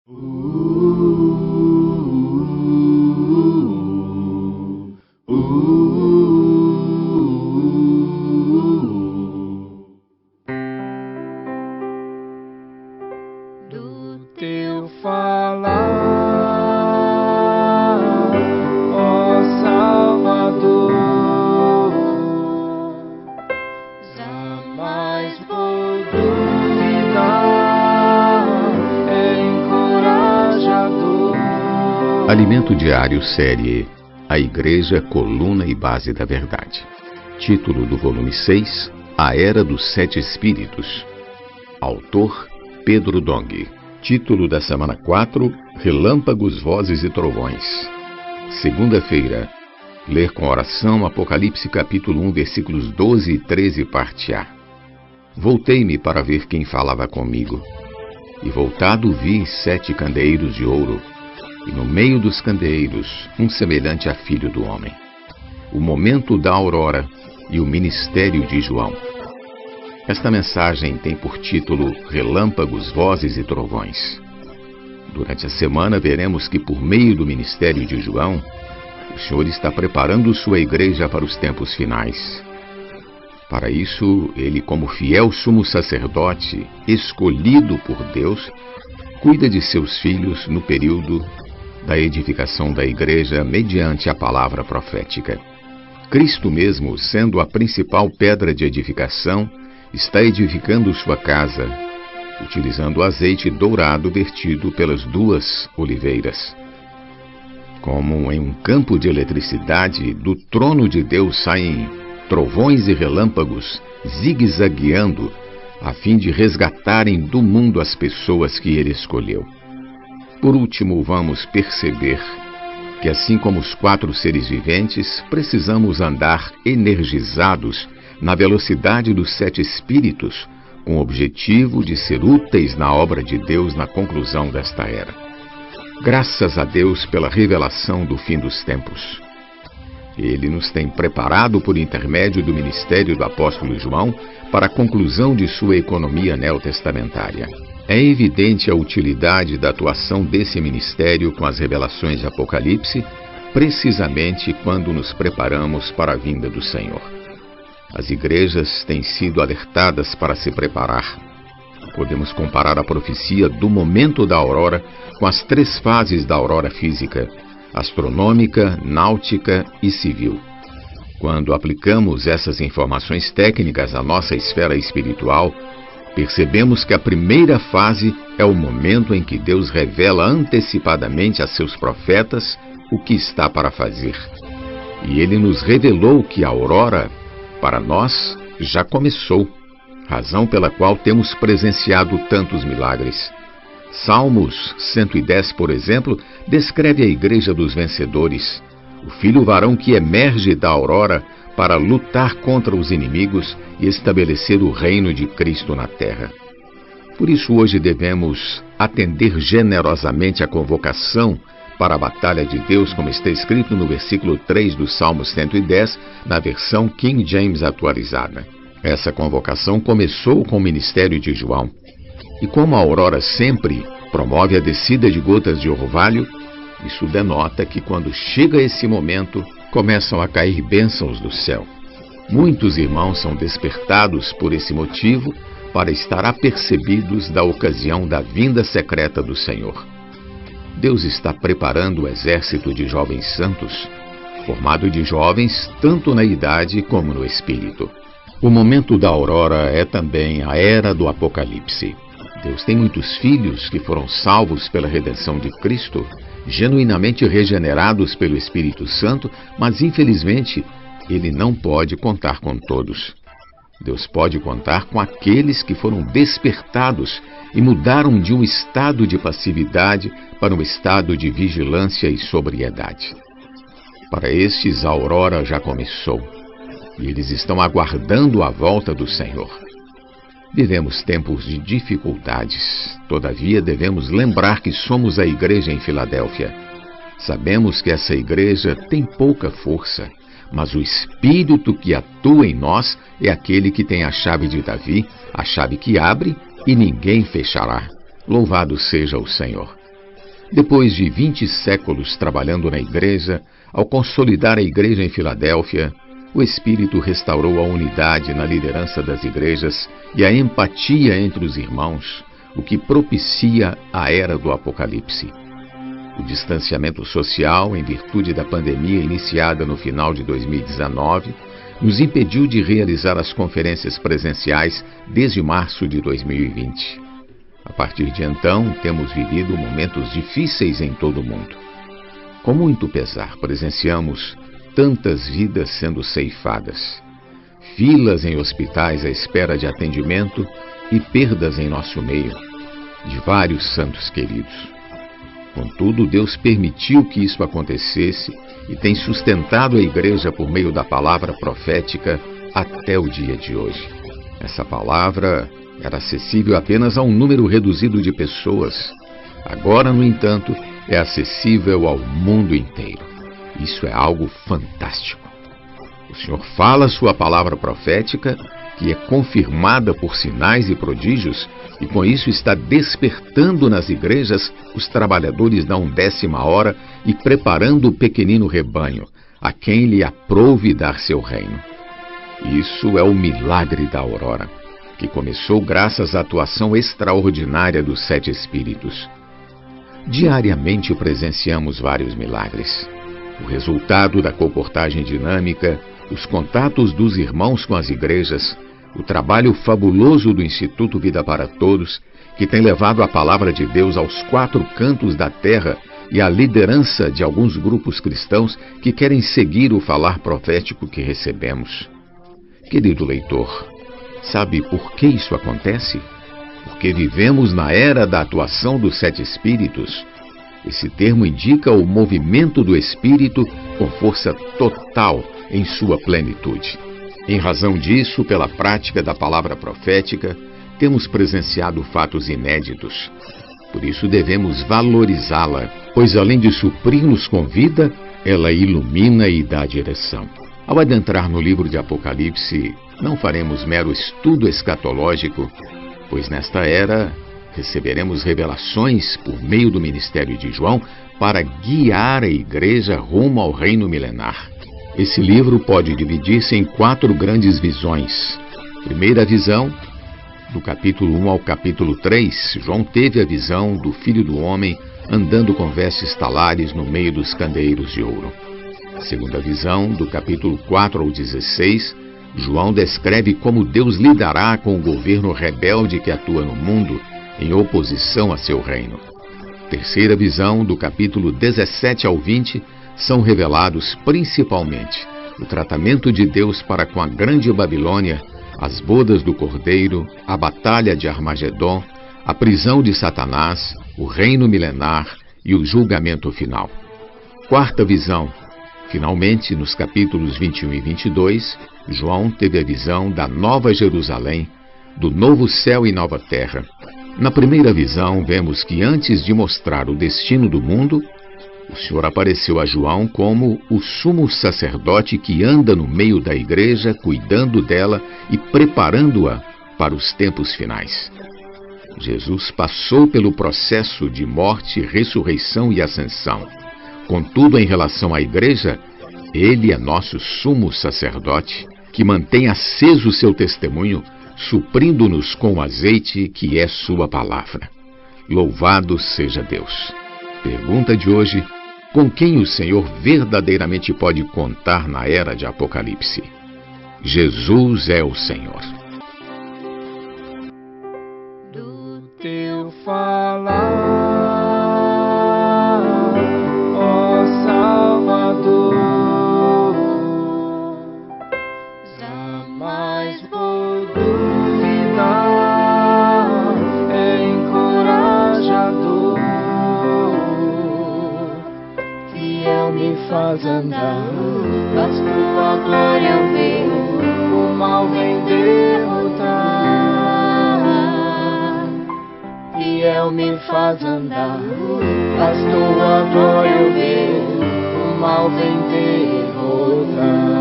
Do teu falar, ó Salvador, jamais vou duvidar, é encorajador. Alimento Diário, série A Igreja, Coluna e Base da Verdade. Título do volume 6, A Era dos Sete Espíritos. Autor, Pedro Dong. Título da semana 4, Relâmpagos, Vozes e Trovões. Segunda-feira. Ler com oração Apocalipse capítulo 1, versículos 12 e 13, parte A. Voltei-me para ver quem falava comigo. E voltado vi 7 candeeiros de ouro, e no meio dos candeeiros, um semelhante a filho do homem. O momento da aurora e o ministério de João. Esta mensagem tem por título Relâmpagos, Vozes e Trovões. Durante a semana veremos que por meio do ministério de João, o Senhor está preparando sua igreja para os tempos finais. Para isso, ele, como fiel sumo sacerdote, escolhido por Deus, cuida de seus filhos no período da edificação da igreja mediante a palavra profética. Cristo mesmo, sendo a principal pedra de edificação, está edificando sua casa, utilizando o azeite dourado vertido pelas 2 oliveiras. Como em um campo de eletricidade, do trono de Deus saem trovões e relâmpagos, zigue-zagueando, a fim de resgatarem do mundo as pessoas que ele escolheu. Por último, vamos perceber que, assim como os 4 seres viventes, precisamos andar energizados na velocidade dos 7 espíritos, com o objetivo de ser úteis na obra de Deus na conclusão desta era. Graças a Deus pela revelação do fim dos tempos. Ele nos tem preparado por intermédio do ministério do apóstolo João para a conclusão de sua economia neotestamentária. É evidente a utilidade da atuação desse ministério com as revelações de Apocalipse, precisamente quando nos preparamos para a vinda do Senhor. As igrejas têm sido alertadas para se preparar. Podemos comparar a profecia do momento da aurora com as 3 fases da aurora física: astronômica, náutica e civil. Quando aplicamos essas informações técnicas à nossa esfera espiritual, percebemos que a primeira fase é o momento em que Deus revela antecipadamente a seus profetas o que está para fazer. E ele nos revelou que a aurora, para nós, já começou, razão pela qual temos presenciado tantos milagres. Salmos 110, por exemplo, descreve a igreja dos vencedores, o filho varão que emerge da aurora para lutar contra os inimigos e estabelecer o reino de Cristo na terra. Por isso hoje devemos atender generosamente a convocação para a batalha de Deus, como está escrito no versículo 3 do Salmo 110, na versão King James atualizada. Essa convocação começou com o ministério de João. E como a aurora sempre promove a descida de gotas de orvalho, isso denota que quando chega esse momento, começam a cair bênçãos do céu. Muitos irmãos são despertados por esse motivo para estar apercebidos da ocasião da vinda secreta do Senhor. Deus está preparando o exército de jovens santos, formado de jovens tanto na idade como no espírito. O momento da aurora é também a era do Apocalipse. Deus tem muitos filhos que foram salvos pela redenção de Cristo, genuinamente regenerados pelo Espírito Santo, mas infelizmente ele não pode contar com todos. Deus pode contar com aqueles que foram despertados e mudaram de um estado de passividade para um estado de vigilância e sobriedade. Para estes, a aurora já começou, e eles estão aguardando a volta do Senhor. Vivemos tempos de dificuldades, todavia devemos lembrar que somos a igreja em Filadélfia. Sabemos que essa igreja tem pouca força, mas o Espírito que atua em nós é aquele que tem a chave de Davi, a chave que abre e ninguém fechará. Louvado seja o Senhor. Depois de 20 séculos trabalhando na igreja, ao consolidar a igreja em Filadélfia, o Espírito restaurou a unidade na liderança das igrejas e a empatia entre os irmãos, o que propicia a era do Apocalipse. O distanciamento social, em virtude da pandemia iniciada no final de 2019, nos impediu de realizar as conferências presenciais desde março de 2020. A partir de então, temos vivido momentos difíceis em todo o mundo. Com muito pesar, presenciamos tantas vidas sendo ceifadas, filas em hospitais à espera de atendimento e perdas em nosso meio de vários santos queridos. Contudo, Deus permitiu que isso acontecesse e tem sustentado a igreja por meio da palavra profética até o dia de hoje. Essa palavra era acessível apenas a um número reduzido de pessoas. Agora, no entanto, é acessível ao mundo inteiro. Isso é algo fantástico. O Senhor fala sua palavra profética, que é confirmada por sinais e prodígios, e com isso está despertando nas igrejas os trabalhadores da 1ª hora e preparando o pequenino rebanho, a quem lhe aprouve dar seu reino. Isso é o milagre da aurora, que começou graças à atuação extraordinária dos 7 Espíritos. Diariamente presenciamos vários milagres. O resultado da colportagem dinâmica, os contatos dos irmãos com as igrejas, o trabalho fabuloso do Instituto Vida para Todos, que tem levado a palavra de Deus aos 4 cantos da terra, e a liderança de alguns grupos cristãos que querem seguir o falar profético que recebemos. Querido leitor, sabe por que isso acontece? Porque vivemos na era da atuação dos 7 Espíritos. Esse termo indica o movimento do Espírito com força total em sua plenitude. Em razão disso, pela prática da palavra profética, temos presenciado fatos inéditos. Por isso devemos valorizá-la, pois além de suprir-nos com vida, ela ilumina e dá direção. Ao adentrar no livro de Apocalipse, não faremos mero estudo escatológico, pois nesta era receberemos revelações por meio do ministério de João para guiar a igreja rumo ao reino milenar. Esse livro pode dividir-se em 4 grandes visões. Primeira visão, do capítulo 1 ao capítulo 3, João teve a visão do Filho do Homem andando com vestes talares no meio dos candeeiros de ouro. Segunda visão, do capítulo 4 ao 16, João descreve como Deus lidará com o governo rebelde que atua no mundo em oposição a seu reino. Terceira visão, do capítulo 17 ao 20, são revelados principalmente o tratamento de Deus para com a grande Babilônia, as bodas do Cordeiro, a batalha de Armagedon, a prisão de Satanás, o reino milenar e o julgamento final. Quarta visão. Finalmente, nos capítulos 21 e 22, João teve a visão da Nova Jerusalém, do novo céu e nova terra. Na primeira visão, vemos que antes de mostrar o destino do mundo, o Senhor apareceu a João como o sumo sacerdote que anda no meio da igreja, cuidando dela e preparando-a para os tempos finais. Jesus passou pelo processo de morte, ressurreição e ascensão. Contudo, em relação à igreja, ele é nosso sumo sacerdote, que mantém aceso o seu testemunho, suprindo-nos com o azeite que é sua palavra. Louvado seja Deus. Pergunta de hoje: com quem o Senhor verdadeiramente pode contar na era de Apocalipse? Jesus é o Senhor. Do teu falar, ó Salvador, jamais vou duvidar, é encorajador, fiel me faz andar, faz tua glória eu ver, o mal vem derrotar. Fiel me faz andar, faz tua glória eu ver, o mal vem derrotar.